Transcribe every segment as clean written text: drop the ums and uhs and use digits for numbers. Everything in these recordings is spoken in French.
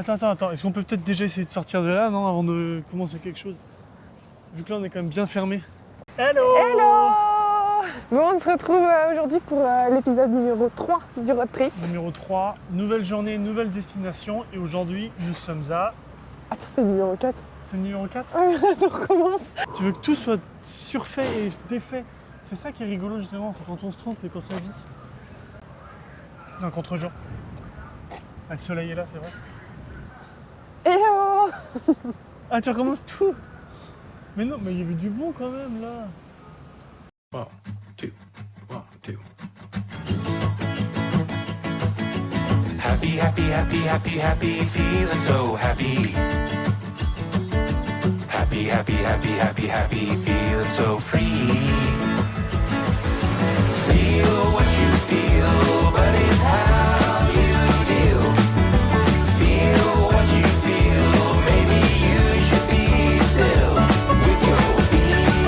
Attends. Est-ce qu'on peut peut-être déjà essayer de sortir de là, non, avant de commencer quelque chose? Vu que là, on est quand même bien fermé. Hello! Bon, on se retrouve aujourd'hui pour l'épisode numéro 3 du road trip. Numéro 3, nouvelle journée, nouvelle destination. Et aujourd'hui, nous sommes à... Attends, c'est le numéro 4. C'est le numéro 4? Ah, mais on recommence. Tu veux que tout soit surfait et défait. C'est ça qui est rigolo justement, c'est quand on se trompe et qu'on s'avise. Non, contre-jour. Ah, le soleil est là, c'est vrai. Hello! Ah, tu recommences tout? Mais non, mais il y avait du bon quand même là. 1, 2, 1, 2. Happy, happy, happy, happy, happy, feeling so happy. Happy, happy, happy, happy, happy, feeling so free. Feel what you feel, but it's how you deal. Feel what you feel, maybe you should be still with your feelings.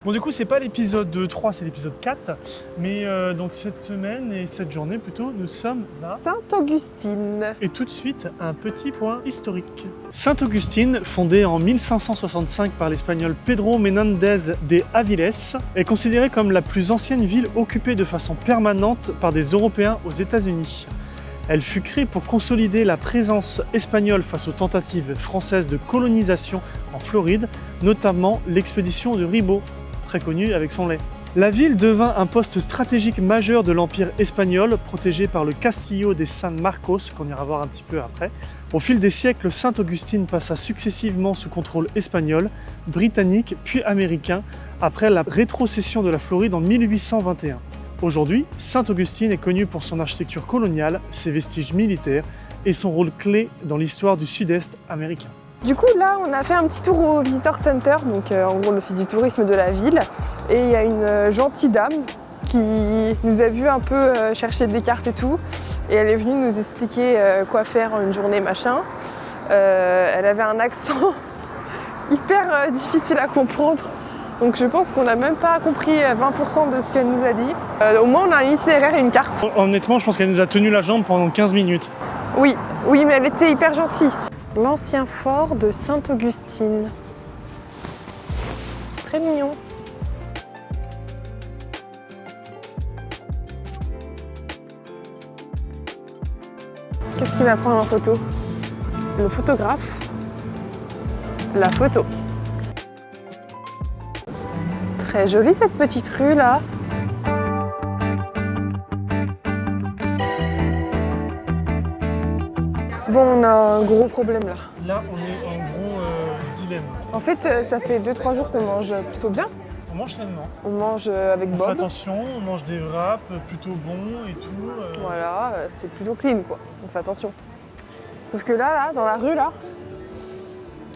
Bon, du coup, c'est pas l'épisode 3, c'est l'épisode 4. Mais donc cette semaine et cette journée plutôt, nous sommes à... Sainte-Augustine. Et tout de suite, un petit point historique. Sainte-Augustine, fondée en 1565 par l'espagnol Pedro Menéndez de Avilés, est considérée comme la plus ancienne ville occupée de façon permanente par des Européens aux États-Unis. Elle fut créée pour consolider la présence espagnole face aux tentatives françaises de colonisation en Floride, notamment l'expédition de Ribaut, très connue avec son lait. La ville devint un poste stratégique majeur de l'Empire espagnol, protégé par le Castillo de San Marcos, qu'on ira voir un petit peu après. Au fil des siècles, Sainte-Augustine passa successivement sous contrôle espagnol, britannique puis américain, après la rétrocession de la Floride en 1821. Aujourd'hui, Sainte-Augustine est connue pour son architecture coloniale, ses vestiges militaires et son rôle clé dans l'histoire du sud-est américain. Du coup, là, on a fait un petit tour au Visitor Center, donc en gros l'office du tourisme de la ville. Et il y a une gentille dame qui nous a vu un peu chercher des cartes et tout. Et elle est venue nous expliquer quoi faire une journée machin. Elle avait un accent hyper difficile à comprendre. Donc je pense qu'on n'a même pas compris 20% de ce qu'elle nous a dit. Au moins on a un itinéraire et une carte. Honnêtement, je pense qu'elle nous a tenu la jambe pendant 15 minutes. Oui, mais elle était hyper gentille. L'ancien fort de Sainte-Augustine. C'est très mignon. Qu'est-ce qu'il va prendre en photo? Le photographe. La photo. Très jolie cette petite rue là. Bon, on a un gros problème là. Là, on est en gros dilemme. En fait, ça fait 2-3 jours qu'on mange plutôt bien. On mange sainement. On mange avec On fait Bob. attention, on mange des wraps plutôt bons et tout. Voilà, c'est plutôt clean quoi. On fait attention. Sauf que là, dans la rue là,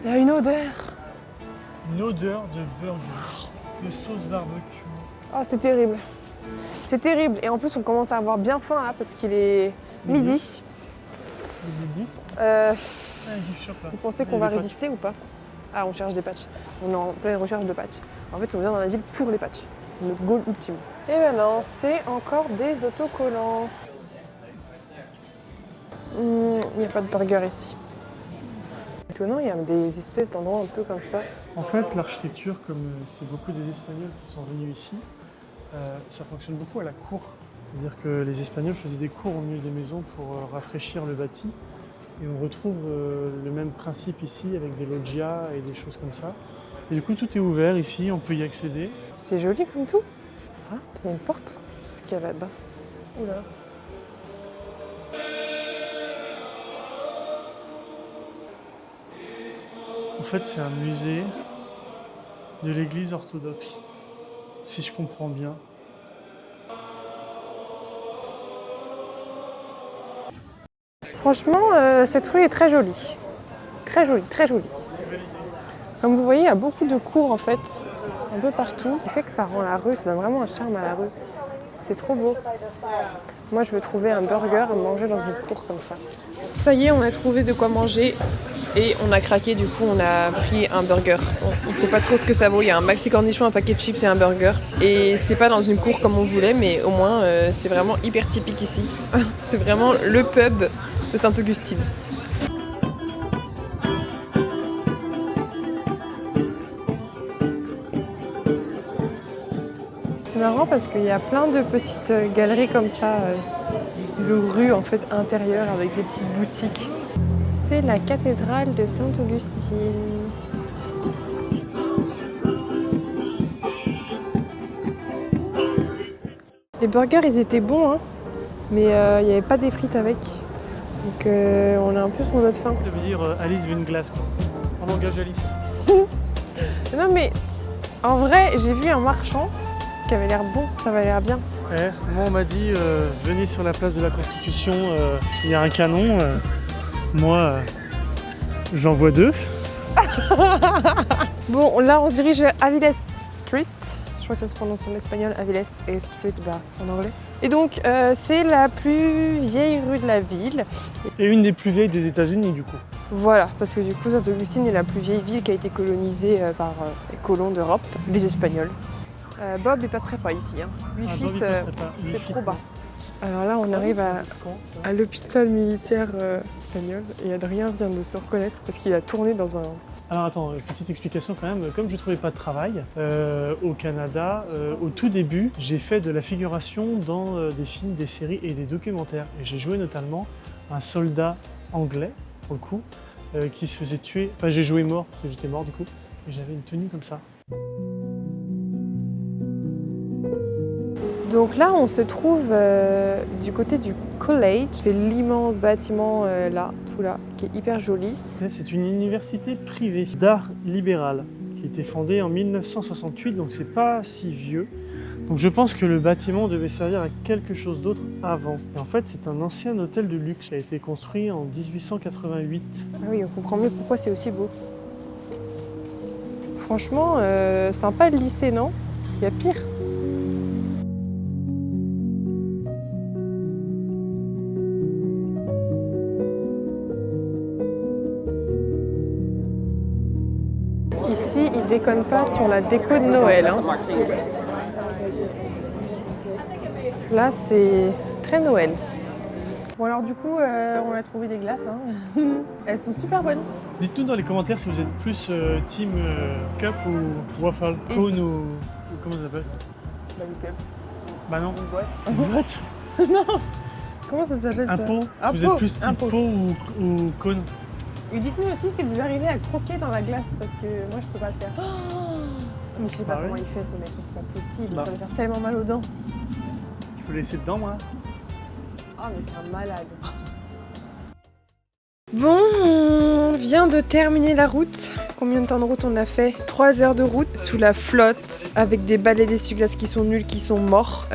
il y a une odeur. Une odeur de burger, de sauce barbecue. Oh, c'est terrible. C'est terrible. Et en plus, on commence à avoir bien faim là parce qu'il est midi. Les 10. Du shop, là. Vous pensez qu'on va résister ou pas? Ah, on cherche des patchs. On est en pleine recherche de patchs. En fait, on vient dans la ville pour les patchs. C'est notre goal ultime. Et maintenant, c'est encore des autocollants. Il n'y a pas de burger ici. Étonnant, il y a des espèces d'endroits un peu comme ça. En fait, l'architecture, comme c'est beaucoup des Espagnols qui sont venus ici, ça fonctionne beaucoup à la cour. C'est-à-dire que les Espagnols faisaient des cours au milieu des maisons pour rafraîchir le bâti. Et on retrouve le même principe ici avec des loggias et des choses comme ça. Et du coup, tout est ouvert ici, on peut y accéder. C'est joli comme tout. Ah, il y a une porte qui est là-bas. Oula. En fait, c'est un musée de l'église orthodoxe, si je comprends bien. Franchement, cette rue est très jolie. Très jolie, très jolie. Comme vous voyez, il y a beaucoup de cours en fait, un peu partout. Ce qui fait que ça rend la rue, ça donne vraiment un charme à la rue. C'est trop beau. Moi, je veux trouver un burger à manger dans une cour comme ça. Ça y est, on a trouvé de quoi manger et on a craqué. Du coup, on a pris un burger. On ne sait pas trop ce que ça vaut. Il y a un maxi cornichon, un paquet de chips et un burger. Et c'est pas dans une cour comme on voulait, mais au moins, c'est vraiment hyper typique ici. C'est vraiment le pub de Sainte-Augustine. C'est marrant parce qu'il y a plein de petites galeries comme ça, de rues en fait intérieures avec des petites boutiques. C'est la cathédrale de Sainte-Augustine. Les burgers ils étaient bons, hein, mais il n'y avait pas des frites avec. Donc on a un peu sur notre faim. Ça veut dire Alice veut une glace, quoi. En langage Alice. Non mais en vrai j'ai vu un marchand qui avait l'air bon, ça avait l'air bien. Moi on m'a dit venez sur la place de la Constitution, il y a un canon. Moi j'en vois 2. Bon là on se dirige vers Aviles Street. Je crois que ça se prononce en espagnol, Aviles et Street en anglais. Et donc c'est la plus vieille rue de la ville. Et une des plus vieilles des États-Unis du coup. Voilà, parce que du coup Sainte-Augustine est la plus vieille ville qui a été colonisée par les colons d'Europe, les Espagnols. Bob il passerait pas ici, hein. 8 feet, c'est trop bas. Alors là on arrive à l'hôpital militaire espagnol et Adrien vient de se reconnaître parce qu'il a tourné dans un... Alors attends, petite explication quand même, comme je ne trouvais pas de travail au Canada, au tout début j'ai fait de la figuration dans des films, des séries et des documentaires. Et j'ai joué notamment un soldat anglais, pour le coup, qui se faisait tuer, enfin j'ai joué mort parce que j'étais mort du coup, et j'avais une tenue comme ça. Donc là, on se trouve du côté du college. C'est l'immense bâtiment là, tout là, qui est hyper joli. C'est une université privée d'art libéral qui a été fondée en 1968, donc c'est pas si vieux. Donc je pense que le bâtiment devait servir à quelque chose d'autre avant. Et en fait, c'est un ancien hôtel de luxe qui a été construit en 1888. Ah oui, on comprend mieux pourquoi c'est aussi beau. Franchement, sympa le lycée, non? Il y a pire. Ici, ils déconnent pas sur la déco de Noël, hein. Là, c'est très Noël. Bon alors du coup, on a trouvé des glaces, hein. Elles sont super bonnes. Dites-nous dans les commentaires si vous êtes plus team cup ou waffle, cone ou comment ça s'appelle? Bah, une cup. Bah non. Une boîte. Une boîte? Non. Comment ça s'appelle Un ça? pot? Un Si vous pot. êtes plus Un type pot. pot ou cône? Et dites-nous aussi si vous arrivez à croquer dans la glace, parce que moi je peux pas le faire. Oh, mais je sais pas Bah comment oui. il fait ce mec, c'est pas possible, Bah. ça va faire tellement mal aux dents. Je peux laisser dedans moi? Ah mais c'est un malade. Bon, on vient de terminer la route. Combien de temps de route on a fait? 3 heures de route sous la flotte avec des balais d'essuie-glace qui sont nuls, qui sont morts.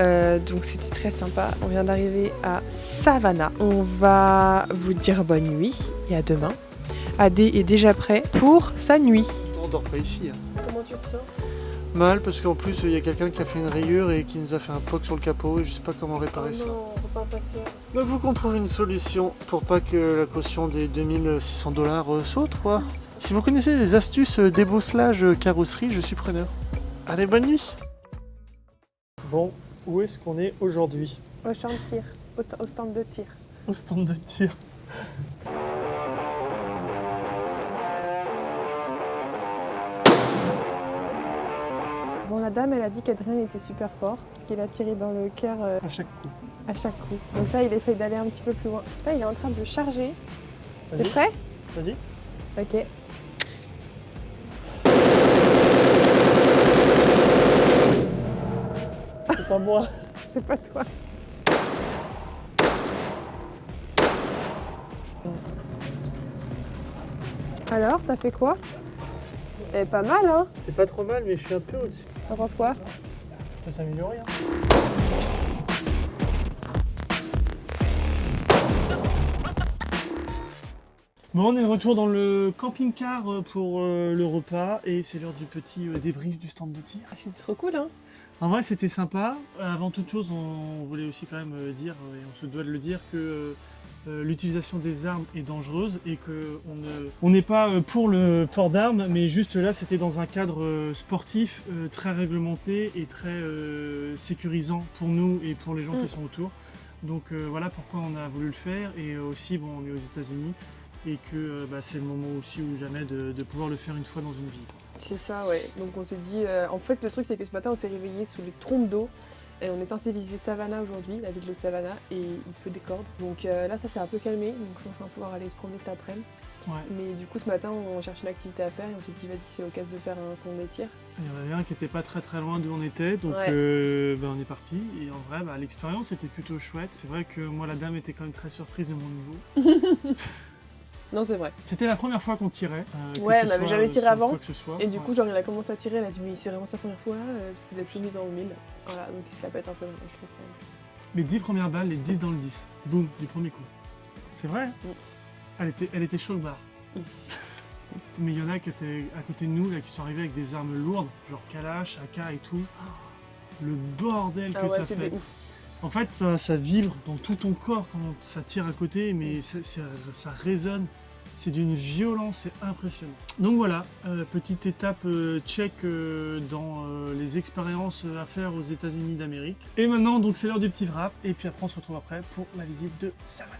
Donc c'était très sympa. On vient d'arriver à Savannah. On va vous dire bonne nuit et à demain. Adé est déjà prêt pour sa nuit. On dort pas ici. Hein. Comment tu te sens? Mal parce qu'en plus il y a quelqu'un qui a fait une rayure et qui nous a fait un poc sur le capot et je sais pas comment réparer ça. non, on repart pas de ça. Il faut qu'on trouve une solution pour pas que la caution des 2600 $ saute quoi. Si vous connaissez des astuces débosselage carrosserie, je suis preneur. Allez, bonne nuit. Bon, où est-ce qu'on est aujourd'hui? Au champ de tir, au stand de tir. Au stand de tir. Bon, la dame, elle a dit qu'Adrien était super fort, qu'il a tiré dans le cœur À chaque coup. à chaque coup. Donc là, il essaye d'aller un petit peu plus loin. Là, il est en train de charger. T'es Vas-y. prêt? Vas-y. Ok. C'est pas moi. C'est pas toi. Alors, t'as fait quoi? Eh, pas mal, hein? C'est pas trop mal, mais je suis un peu au-dessus. T'en penses quoi? Ça peut s'améliorer. Hein. Bon, on est de retour dans le camping-car pour le repas et c'est l'heure du petit débrief du stand de tir. C'est trop cool, hein. En vrai, c'était sympa. Avant toute chose, on voulait aussi quand même dire, et on se doit de le dire, que l'utilisation des armes est dangereuse et qu'on n'est pas pour le port d'armes, mais juste là, c'était dans un cadre sportif très réglementé et très sécurisant pour nous et pour les gens qui sont autour. Donc voilà pourquoi on a voulu le faire. Et aussi, bon, on est aux États-Unis et que c'est le moment aussi ou jamais de pouvoir le faire une fois dans une vie. C'est ça, ouais. Donc on s'est dit... en fait, le truc, c'est que ce matin, on s'est réveillé sous les trompes d'eau. Et on est censé visiter Savannah aujourd'hui, la ville de Savannah, et il pleut des cordes. Donc là, ça s'est un peu calmé, donc je pense qu'on va pouvoir aller se promener cet après-midi. Ouais. Mais du coup, ce matin, on cherche une activité à faire et on s'est dit, vas-y, c'est l'occasion de faire un stand de tir. Il y en avait un qui était pas très loin d'où on était, donc Ouais. on est parti. Et en vrai, l'expérience était plutôt chouette. C'est vrai que moi, la dame était quand même très surprise de mon niveau. Non, c'est vrai. C'était la première fois qu'on tirait. Ouais, on n'avait jamais tiré avant. Quoi que ce soit. Et du coup, genre, il a commencé à tirer, il a dit, mais c'est vraiment sa première fois, parce qu'il a tout mis dans le mille. Voilà, donc il se la pète un peu, je trouve. Les 10 premières balles, les 10 dans le 10. Boum, du premier coup. C'est vrai. Elle était chaud le bar. Mais il y en a qui étaient à côté de nous, là, qui sont arrivés avec des armes lourdes, genre Kalash, AK et tout. Le bordel que ça fait. Ouf. En fait, ça vibre dans tout ton corps quand ça tire à côté, mais ça résonne. C'est d'une violence, c'est impressionnant. Donc voilà, petite étape check dans les expériences à faire aux États-Unis d'Amérique. Et maintenant, donc c'est l'heure du petit wrap, et puis après on se retrouve après pour la visite de Savannah.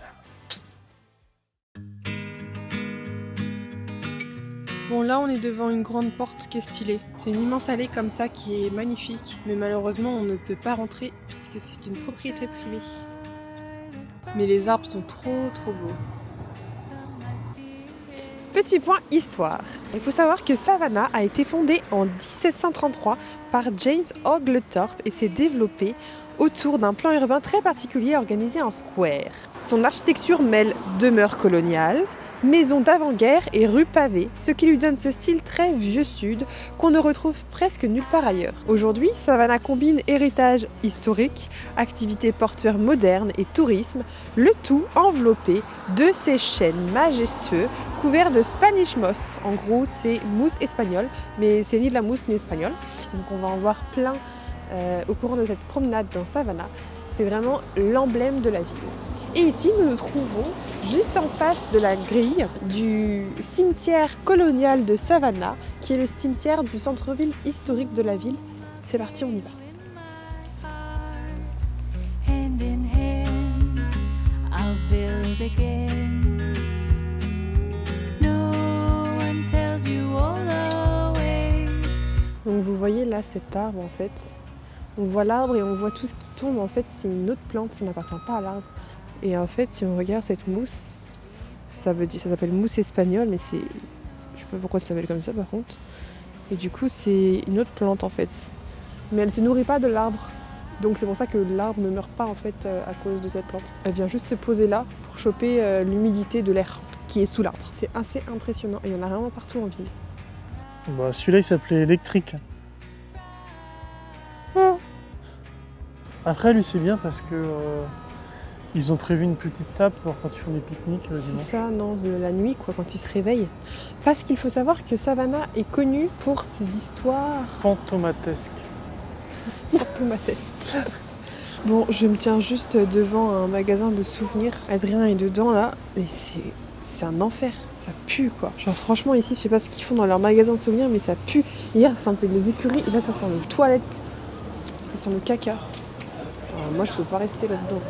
Bon, là, on est devant une grande porte qui est stylée. C'est une immense allée comme ça qui est magnifique. Mais malheureusement, on ne peut pas rentrer puisque c'est une propriété privée. Mais les arbres sont trop beaux. Petit point histoire. Il faut savoir que Savannah a été fondée en 1733 par James Oglethorpe et s'est développée autour d'un plan urbain très particulier organisé en square. Son architecture mêle demeure coloniale, maisons d'avant-guerre et rues pavées, ce qui lui donne ce style très vieux sud qu'on ne retrouve presque nulle part ailleurs. Aujourd'hui, Savannah combine héritage historique, activités portuaires modernes et tourisme, le tout enveloppé de ces chênes majestueux couverts de Spanish moss. En gros, c'est mousse espagnole, mais c'est ni de la mousse ni espagnole. Donc on va en voir plein au courant de cette promenade dans Savannah. C'est vraiment l'emblème de la ville. Et ici, nous nous trouvons juste en face de la grille du cimetière colonial de Savannah, qui est le cimetière du centre-ville historique de la ville. C'est parti, on y va. Hand in hand, I'll build again. No one tells you all always. Donc vous voyez là cet arbre en fait. On voit l'arbre et on voit tout ce qui tombe. En fait, c'est une autre plante, ça n'appartient pas à l'arbre. Et en fait, si on regarde cette mousse, ça s'appelle mousse espagnole, mais c'est... Je sais pas pourquoi ça s'appelle comme ça par contre. Et du coup, c'est une autre plante en fait. Mais elle se nourrit pas de l'arbre. Donc c'est pour ça que l'arbre ne meurt pas en fait à cause de cette plante. Elle vient juste se poser là pour choper l'humidité de l'air qui est sous l'arbre. C'est assez impressionnant et il y en a vraiment partout en ville. Celui-là, il s'appelait électrique. Après, lui, c'est bien parce que ils ont prévu une petite table pour quand ils font des pique-niques C'est dimanche. ça, non, de la nuit, quoi, quand ils se réveillent. Parce qu'il faut savoir que Savannah est connue pour ses histoires Fantomatesque. fantomatesques. Bon, je me tiens juste devant un magasin de souvenirs. Adrien est dedans, là, mais c'est un enfer. Ça pue, quoi. Genre, franchement, ici, je sais pas ce qu'ils font dans leur magasin de souvenirs, mais ça pue. Hier, ça sentait des écuries, et là, ça sent les toilettes. Ça sent le caca. Moi, je peux pas rester là-dedans.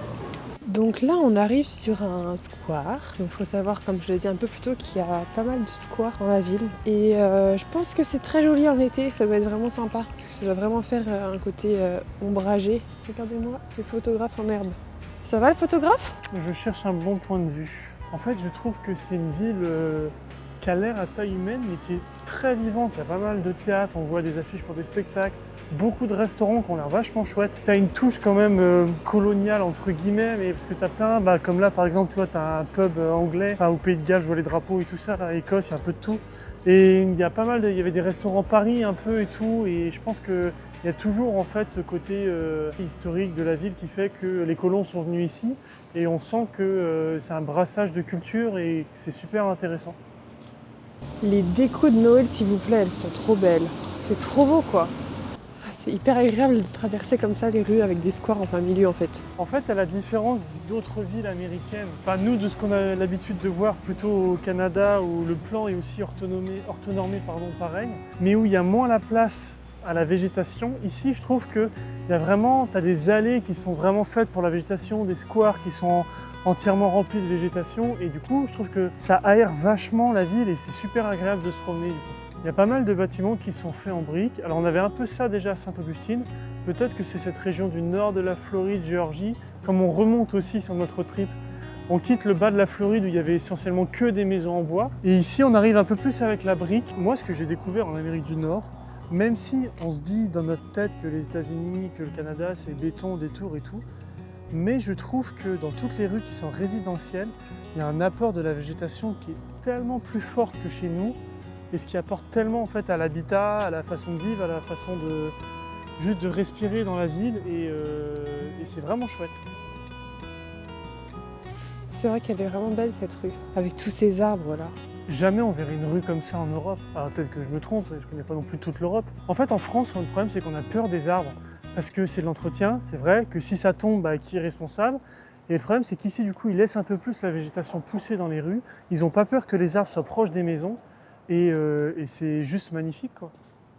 Donc là, on arrive sur un square. Donc il faut savoir, comme je l'ai dit un peu plus tôt, qu'il y a pas mal de squares dans la ville. Et je pense que c'est très joli en été, ça doit être vraiment sympa. Parce que ça doit vraiment faire un côté ombragé. Regardez-moi ce photographe en herbe. Ça va le photographe? Je cherche un bon point de vue. En fait, je trouve que c'est une ville qui a l'air à taille humaine, mais qui est très vivante. Il y a pas mal de théâtres, on voit des affiches pour des spectacles, beaucoup de restaurants qui ont l'air vachement chouettes. Tu as une touche quand même coloniale, entre guillemets, mais parce que tu as plein, comme là par exemple, tu vois, tu as un pub anglais, au Pays de Galles, je vois les drapeaux et tout ça, là, Écosse, il y a un peu de tout. Et il y a pas mal il y avait des restaurants Paris un peu et tout, et je pense que il y a toujours en fait ce côté historique de la ville qui fait que les colons sont venus ici et on sent que c'est un brassage de culture et que c'est super intéressant. Les décos de Noël, s'il vous plaît, elles sont trop belles. C'est trop beau, quoi. C'est hyper agréable de traverser comme ça les rues avec des squares en plein milieu, en fait. En fait, à la différence d'autres villes américaines, enfin nous de ce qu'on a l'habitude de voir plutôt au Canada où le plan est aussi orthonormé pareil, mais où il y a moins la place à la végétation. Ici, je trouve que tu as des allées qui sont vraiment faites pour la végétation, des squares qui sont entièrement remplis de végétation et du coup, je trouve que ça aère vachement la ville et c'est super agréable de se promener. Il y a pas mal de bâtiments qui sont faits en briques. Alors on avait un peu ça déjà à Sainte-Augustine. Peut-être que c'est cette région du nord de la Floride, Géorgie. Comme on remonte aussi sur notre trip, on quitte le bas de la Floride où il y avait essentiellement que des maisons en bois. Et ici, on arrive un peu plus avec la brique. Moi, ce que j'ai découvert en Amérique du Nord, même si on se dit dans notre tête que les États-Unis, que le Canada, c'est béton, des tours et tout, mais je trouve que dans toutes les rues qui sont résidentielles, il y a un apport de la végétation qui est tellement plus forte que chez nous et ce qui apporte tellement en fait à l'habitat, à la façon de vivre, à la façon de juste de respirer dans la ville et c'est vraiment chouette. C'est vrai qu'elle est vraiment belle, cette rue, avec tous ces arbres-là. Jamais on verrait une rue comme ça en Europe. Alors peut-être que je me trompe, je ne connais pas non plus toute l'Europe. En fait, en France, le problème, c'est qu'on a peur des arbres. Parce que c'est de l'entretien, c'est vrai, que si ça tombe, qui est responsable? Et le problème, c'est qu'ici, du coup, ils laissent un peu plus la végétation pousser dans les rues. Ils n'ont pas peur que les arbres soient proches des maisons. Et c'est juste magnifique, quoi.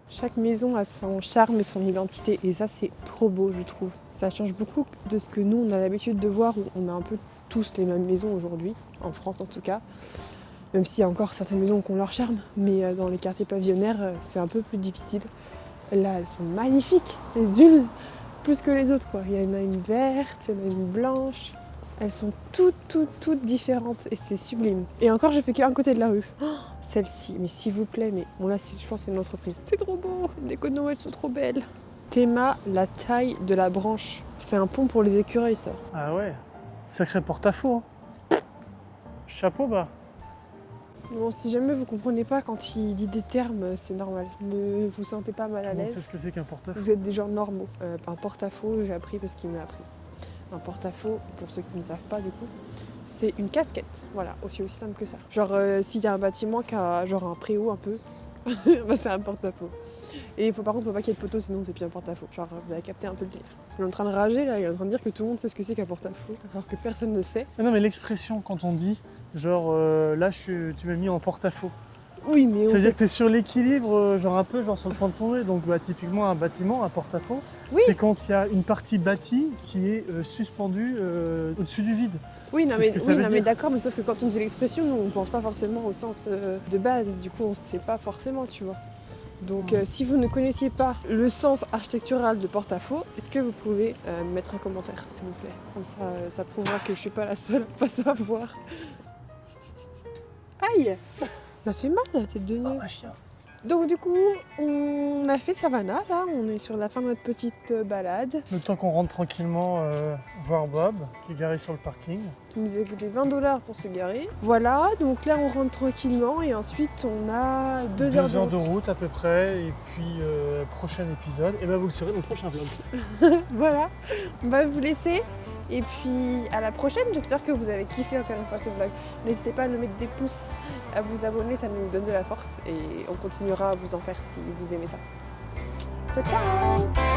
Chaque maison a son charme et son identité. Et ça, c'est trop beau, je trouve. Ça change beaucoup de ce que nous, on a l'habitude de voir, où on a un peu tous les mêmes maisons aujourd'hui, en France en tout cas. Même s'il y a encore certaines maisons qui ont leur charme, mais dans les quartiers pavillonnaires, c'est un peu plus difficile. Là, elles sont magnifiques, les unes plus que les autres, quoi. Il y en a une verte, il y en a une blanche. Elles sont toutes différentes et c'est sublime. Et encore, j'ai fait qu'un côté de la rue. Oh, celle-ci, mais s'il vous plaît, mais bon là, je pense que c'est une entreprise. C'est trop beau, les décos de Noël sont trop belles. Théma, la taille de la branche. C'est un pont pour les écureuils, ça. Ah ouais, sacré porte-à-faux. Hein. Chapeau bas. Bon, si jamais vous comprenez pas quand il dit des termes, c'est normal. Ne vous sentez pas mal à On l'aise. sait ce que c'est qu'un porte-à-faux. Vous êtes des gens normaux. Un porte-à-faux, j'ai appris parce qu'il m'a appris. Un porte-à-faux, pour ceux qui ne savent pas du coup, c'est une casquette. Voilà, aussi simple que ça. Genre, s'il y a un bâtiment qui a genre un préau un peu, c'est un porte-à-faux. Et par contre, il ne faut pas qu'il y ait de poteau, sinon c'est plus un porte-à-faux. Genre, vous avez capté un peu le délire. Il est en train de rager là, il est en train de dire que tout le monde sait ce que c'est qu'un porte-à-faux, alors que personne ne sait. Ah non, mais l'expression quand on dit, genre là, tu m'as mis en porte-à-faux. Oui, mais C'est-à-dire que tu es sur l'équilibre, genre un peu genre sur le point de tomber. Donc typiquement un bâtiment, un porte-à-faux, oui. C'est quand il y a une partie bâtie qui est suspendue au-dessus du vide. Oui, non, C'est ce que ça veut mais dire. d'accord, mais sauf que quand on dit l'expression, nous, on ne pense pas forcément au sens de base. Du coup, on ne sait pas forcément, tu vois. Donc, si vous ne connaissiez pas le sens architectural de porte-à-faux, est-ce que vous pouvez mettre un commentaire, s'il vous plaît? Comme ça, ça prouvera que je ne suis pas la seule à pas savoir. Aïe! Ça fait mal la tête de nœud. Donc du coup, on a fait Savannah, là, on est sur la fin de notre petite balade. Le temps qu'on rentre tranquillement voir Bob, qui est garé sur le parking. Qui nous a coûté $20 pour se garer. Voilà, donc là on rentre tranquillement et ensuite on a 2 heures de route à peu près, et puis prochain épisode, et ben vous le saurez dans le prochain vlog. Voilà, on va vous laisser. Et puis à la prochaine, j'espère que vous avez kiffé encore une fois ce vlog. N'hésitez pas à nous mettre des pouces, à vous abonner, ça nous donne de la force et on continuera à vous en faire si vous aimez ça. Ciao ciao!